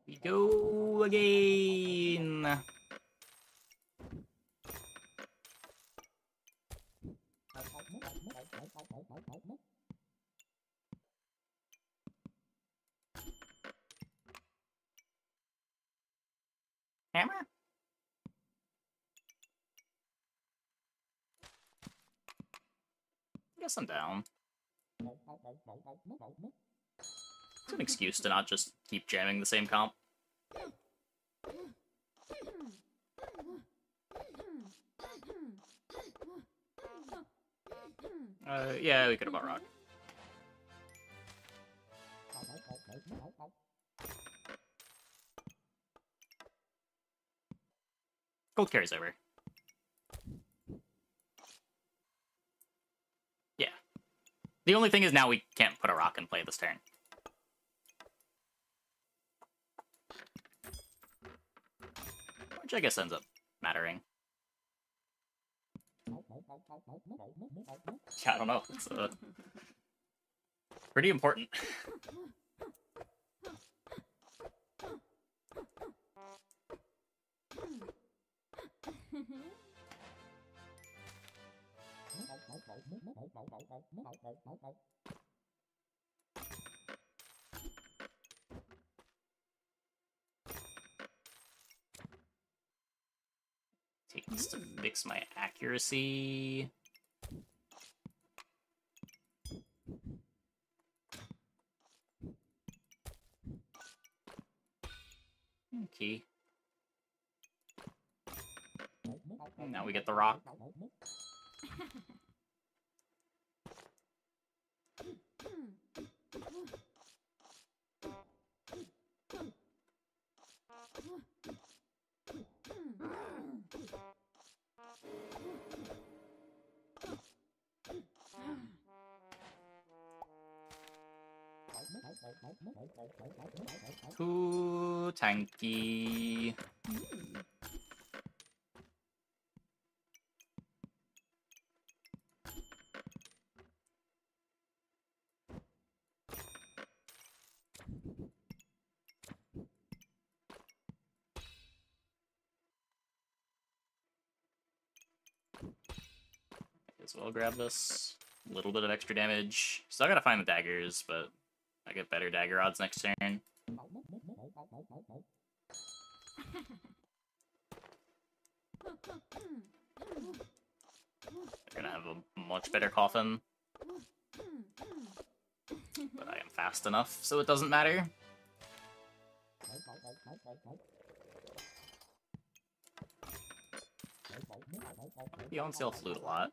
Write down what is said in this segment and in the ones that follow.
We go again. Hammer? I guess I'm down. It's an excuse to not just keep jamming the same comp. Yeah, we could have bought rock. Gold carries over. Yeah. The only thing is now we can't put a rock in play this turn. Which I guess ends up mattering. Yeah, I don't know. It's pretty important. Take this to fix my accuracy. Okay. Now we get the rock. Ooh, tanky. As well grab this. A little bit of extra damage. Still gotta find the daggers, but I get better dagger odds next turn. They're gonna have a much better coffin. But I am fast enough, so it doesn't matter. The on-sale flute a lot.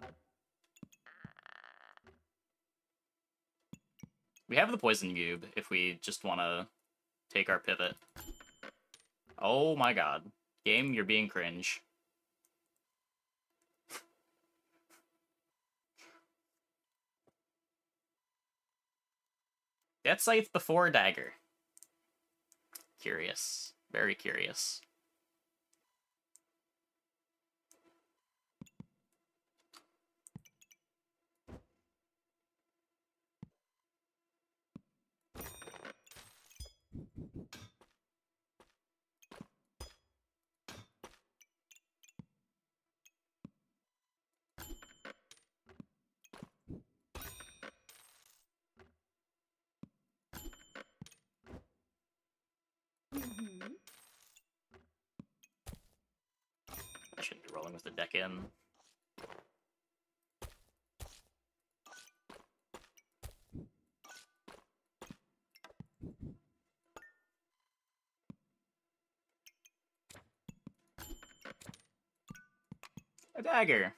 We have the poison cube if we just want to take our pivot. Oh my god. Game, you're being cringe. Death Scythe before dagger. Curious. Very curious. I shouldn't be rolling with the deck in. A dagger.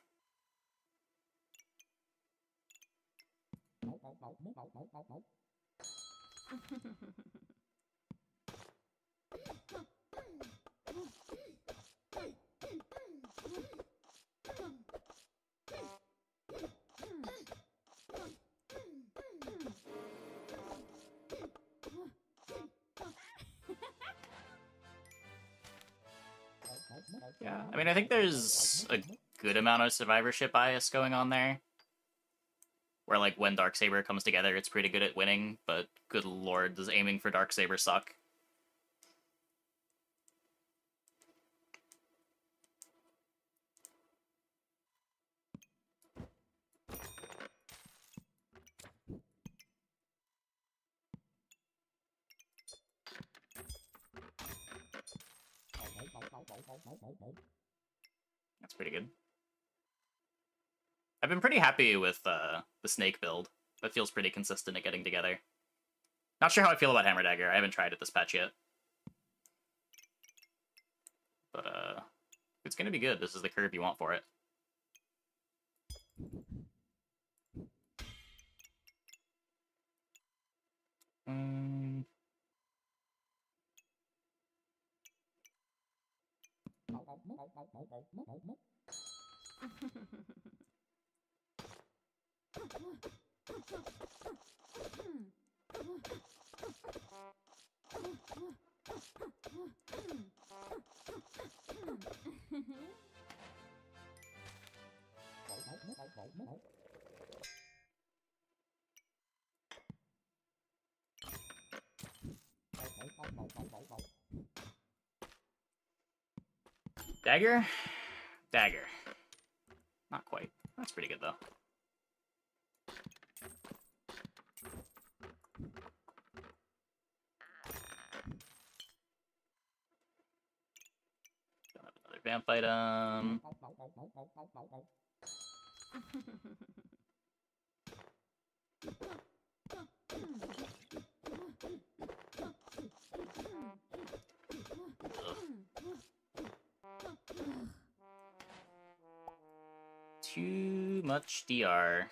Yeah, I mean, I think there's a good amount of survivorship bias going on there. Where, like, when Darksaber comes together, it's pretty good at winning, but good lord, does aiming for Darksaber suck. That's pretty good. I've been pretty happy with the snake build. That feels pretty consistent at getting together. Not sure how I feel about Hammer Dagger. I haven't tried it this patch yet. But it's gonna be good. This is the curve you want for it. Dagger? Dagger. Not quite. That's pretty good, though. Don't have another vamp item. Too much DR.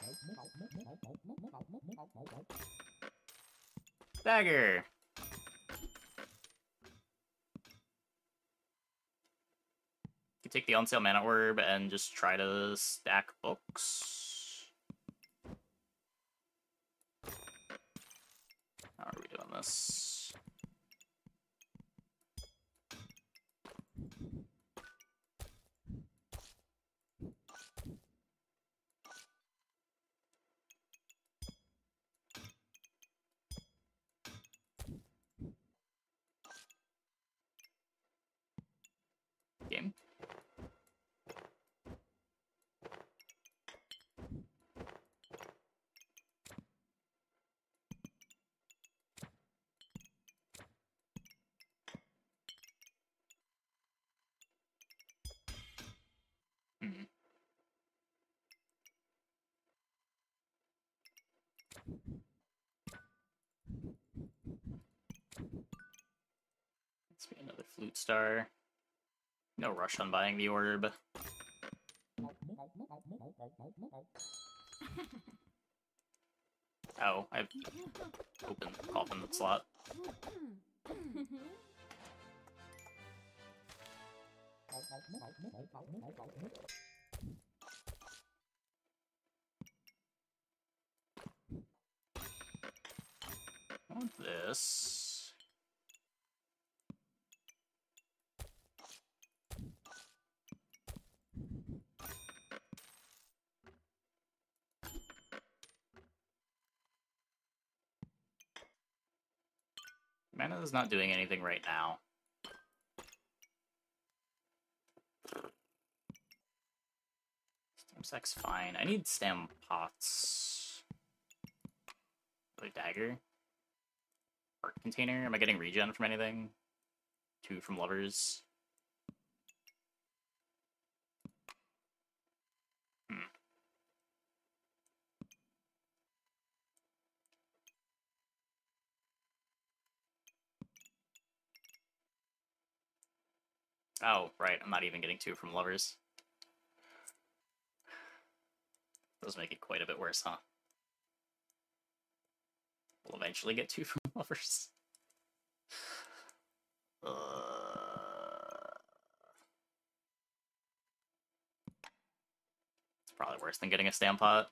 Dagger! You can take the on sale mana orb and just try to stack books. How are we doing this? Game. Let's be another Flute Star. No rush on buying the orb. Oh, I've opened the coffin slot. I want this. Mana is not doing anything right now. Stem Sack's fine. I need Stem Pots. Another Dagger. Art Container. Am I getting regen from anything? 2 from Lovers. Oh, right. I'm not even getting 2 from Lovers. Those make it quite a bit worse, huh? We'll eventually get 2 from Lovers. It's probably worse than getting a Stampot.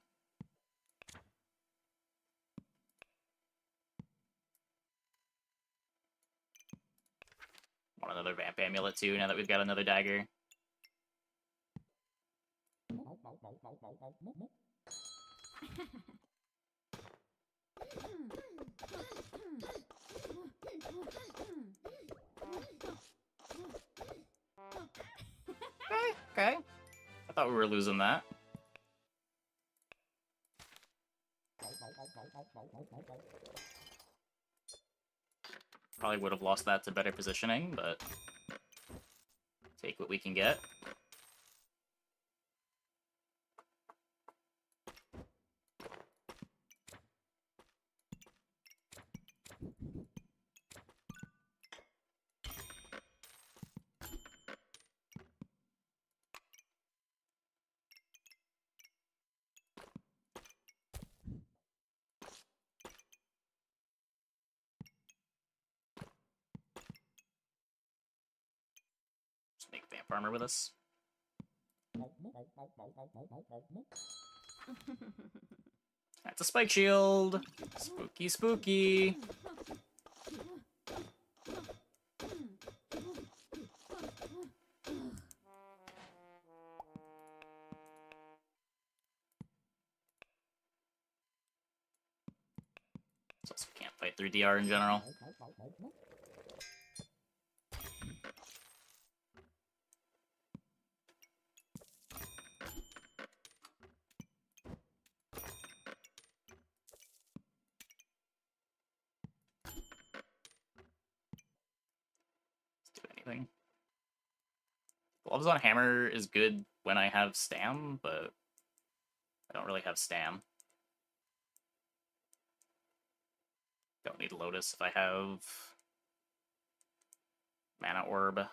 Want another Vamp Amulet too, now that we've got another Dagger. Okay. I thought we were losing that. Probably would have lost that to better positioning, but take what we can get. Just make vamp armor with us. That's a spike shield. Spooky, spooky. So we can't fight through DR in general. Anything. Gloves on Hammer is good when I have Stam, but I don't really have Stam. Don't need Lotus if I have Mana Orb. I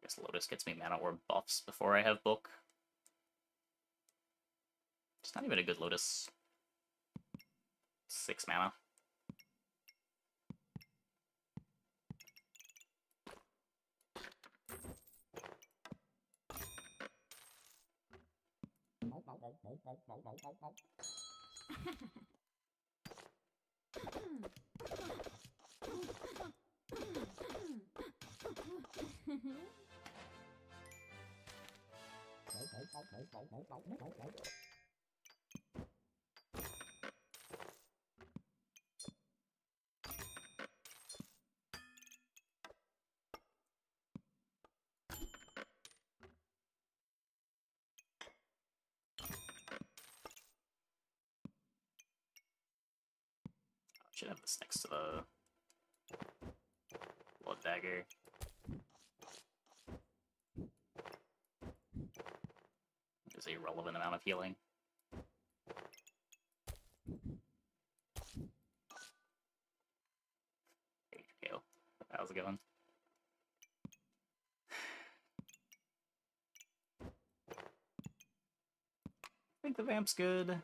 guess Lotus gets me Mana Orb buffs before I have Book. It's not even a good Lotus. 6 mana. Should have this next to the Blood Dagger. There's a relevant amount of healing. There you go. How's it going? I think the vamp's good.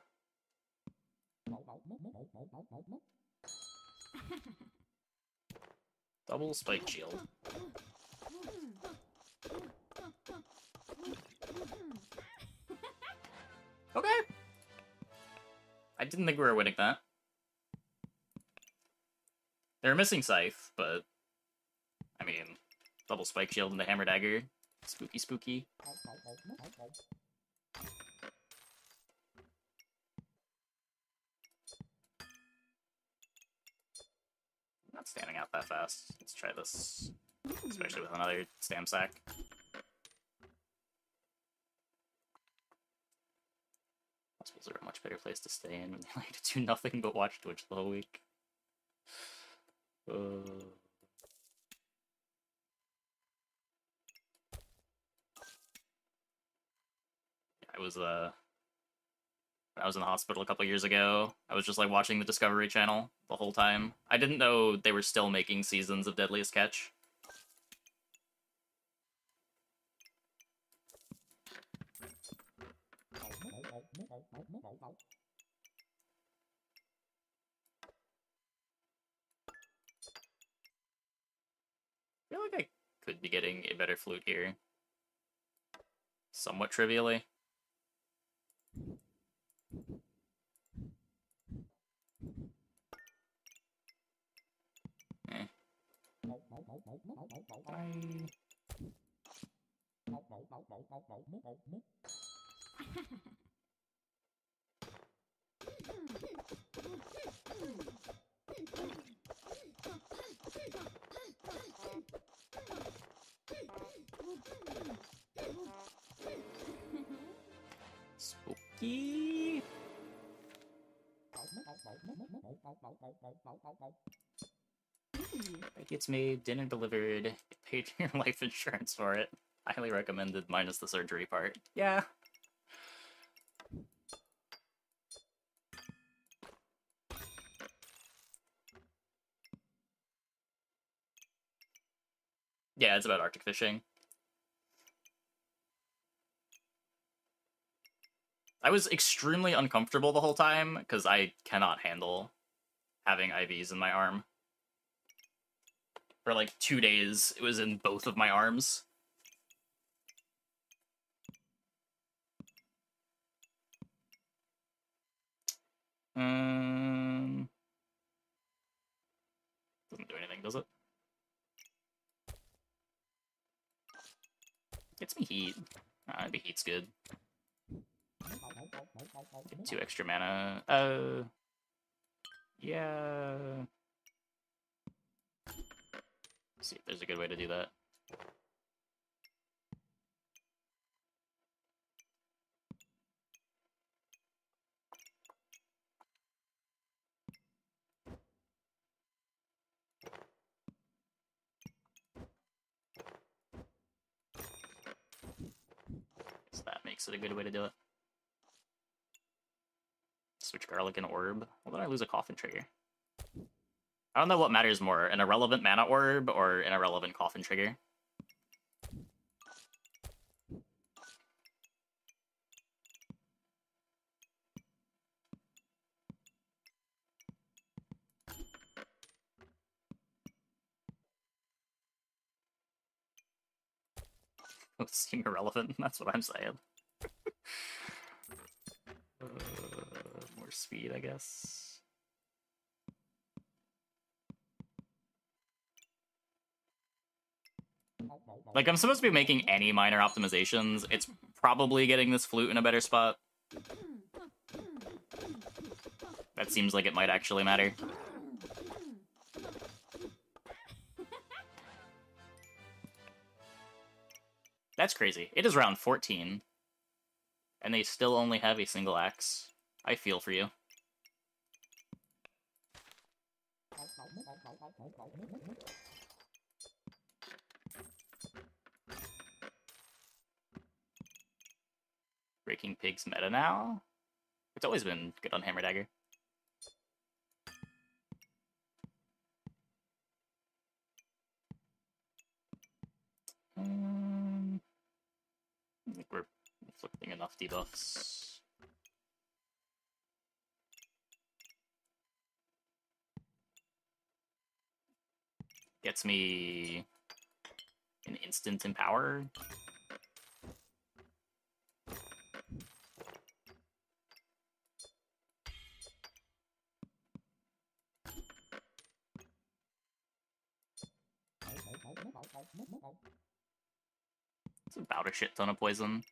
Double spike shield. Okay. I didn't think we were winning that. They were missing Scythe, but I mean, double spike shield and the hammer dagger. Spooky, spooky. Not standing out that fast. Let's try this, especially with another Stam Sack. Hospitals are a much better place to stay in when they like to do nothing but watch Twitch the whole week. When I was in the hospital a couple years ago, I was just like watching the Discovery Channel the whole time. I didn't know they were still making seasons of Deadliest Catch. I feel like I could be getting a better flute here. Somewhat trivially. Spooky. It gets made, dinner delivered, get paid your life insurance for it. Highly recommended, minus the surgery part. Yeah. Yeah, it's about Arctic fishing. I was extremely uncomfortable the whole time, because I cannot handle having IVs in my arm. For like 2 days, it was in both of my arms. Doesn't do anything, does it? Gets me heat. Maybe heat's good. Get 2 extra mana. Yeah. Let's see if there's a good way to do that. So that makes it a good way to do it. Switch Garlic and Orb. Well, then I lose a Coffin Trigger. I don't know what matters more, an irrelevant mana orb or an irrelevant Coffin Trigger. Both seem irrelevant, that's what I'm saying. More speed, I guess. Like, I'm supposed to be making any minor optimizations. It's probably getting this flute in a better spot. That seems like it might actually matter. That's crazy. It is round 14. And they still only have a single axe. I feel for you. Breaking Pig's meta now? It's always been good on Hammer Dagger. I think we're inflicting enough debuffs. Gets me an instant empower. It's about a shit ton of poison.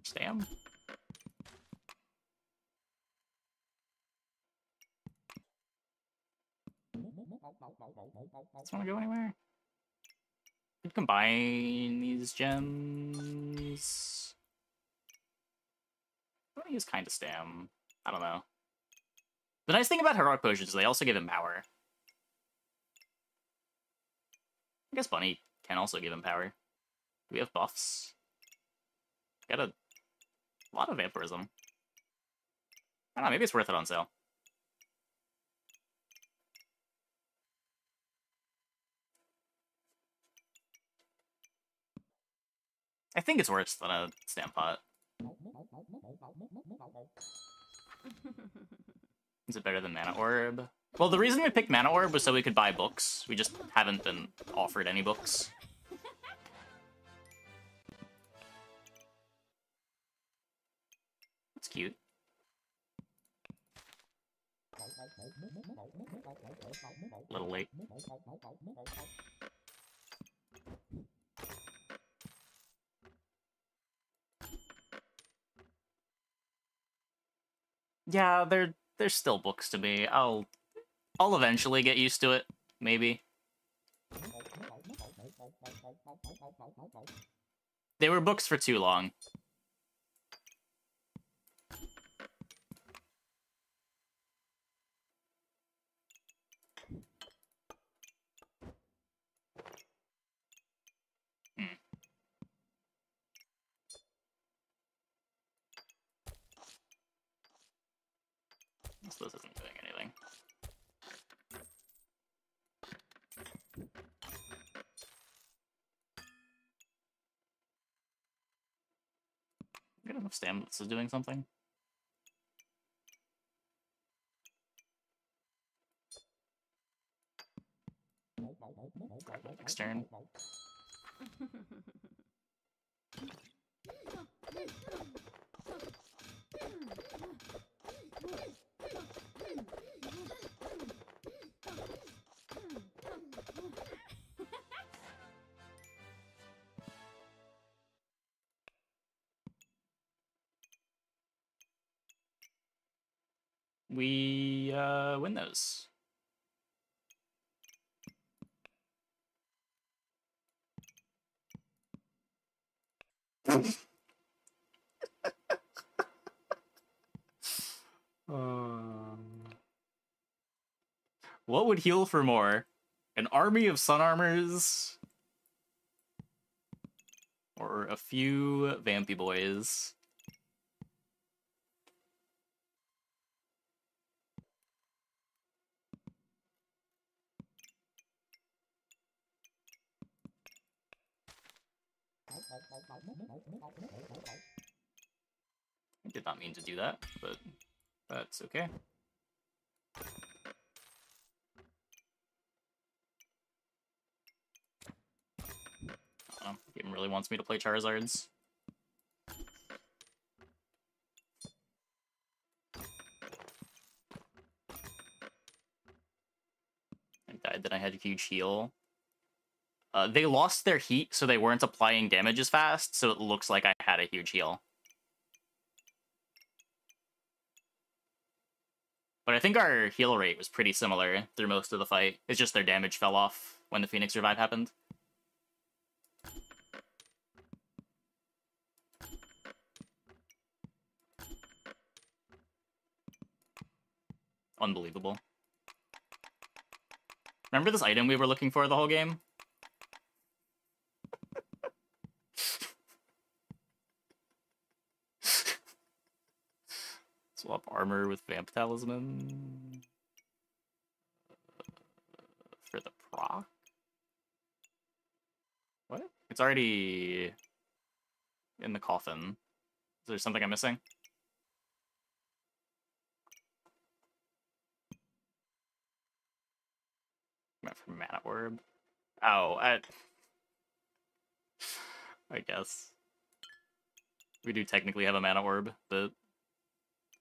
Stam? Doesn't want to go anywhere. Could combine these gems. I want to use kind of Stam. I don't know. The nice thing about Heroic Potions is they also give him power. I guess Bunny can also give him power. Do we have buffs? Got a lot of Vampirism. I don't know, maybe it's worth it on sale. I think it's worse than a Stamp Pot. Is it better than Mana Orb? Well, the reason we picked Mana Orb was so we could buy books. We just haven't been offered any books. That's cute. A little late. Yeah, they're still books to me. I'll eventually get used to it, maybe. They were books for too long. So this isn't doing anything. Get enough stamina. This is doing something. Next turn. We win those. What would heal for more? An army of sun armors? Or a few vampy boys? I did not mean to do that, but that's okay. Game really wants me to play Charizards. I died, then I had a huge heal. They lost their heat, so they weren't applying damage as fast, so it looks like I had a huge heal. But I think our heal rate was pretty similar through most of the fight. It's just their damage fell off when the Phoenix Revive happened. Unbelievable. Remember this item we were looking for the whole game? Swap armor with Vamp Talisman. For the proc? What? It's already in the coffin. Is there something I'm missing? For Mana Orb. Oh, I guess. We do technically have a Mana Orb that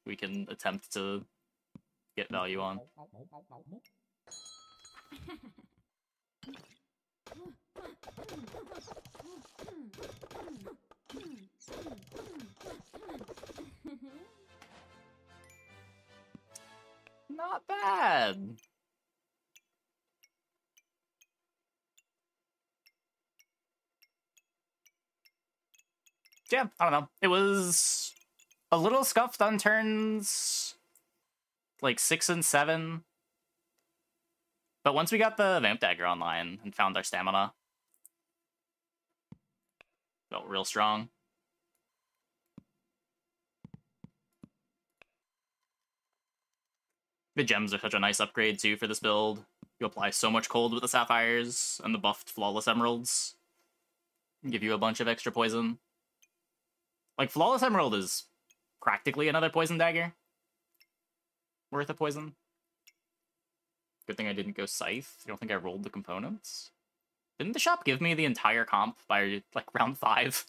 we can attempt to get value on. Not bad. Yeah, I don't know. It was a little scuffed on turns like 6 and 7. But once we got the Vamp Dagger online and found our stamina, felt real strong. The gems are such a nice upgrade, too, for this build. You apply so much cold with the Sapphires and the buffed Flawless Emeralds. Give you a bunch of extra poison. Like, Flawless Emerald is practically another Poison Dagger. Worth a poison. Good thing I didn't go Scythe. I don't think I rolled the components. Didn't the shop give me the entire comp by, like, round 5?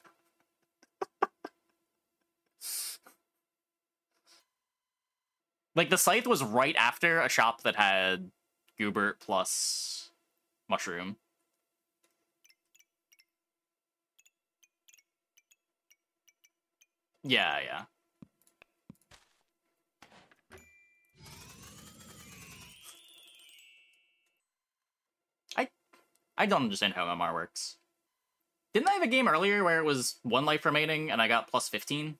Like, the scythe was right after a shop that had Goobert plus Mushroom. Yeah, yeah. I don't understand how MMR works. Didn't I have a game earlier where it was 1 life remaining and I got plus 15?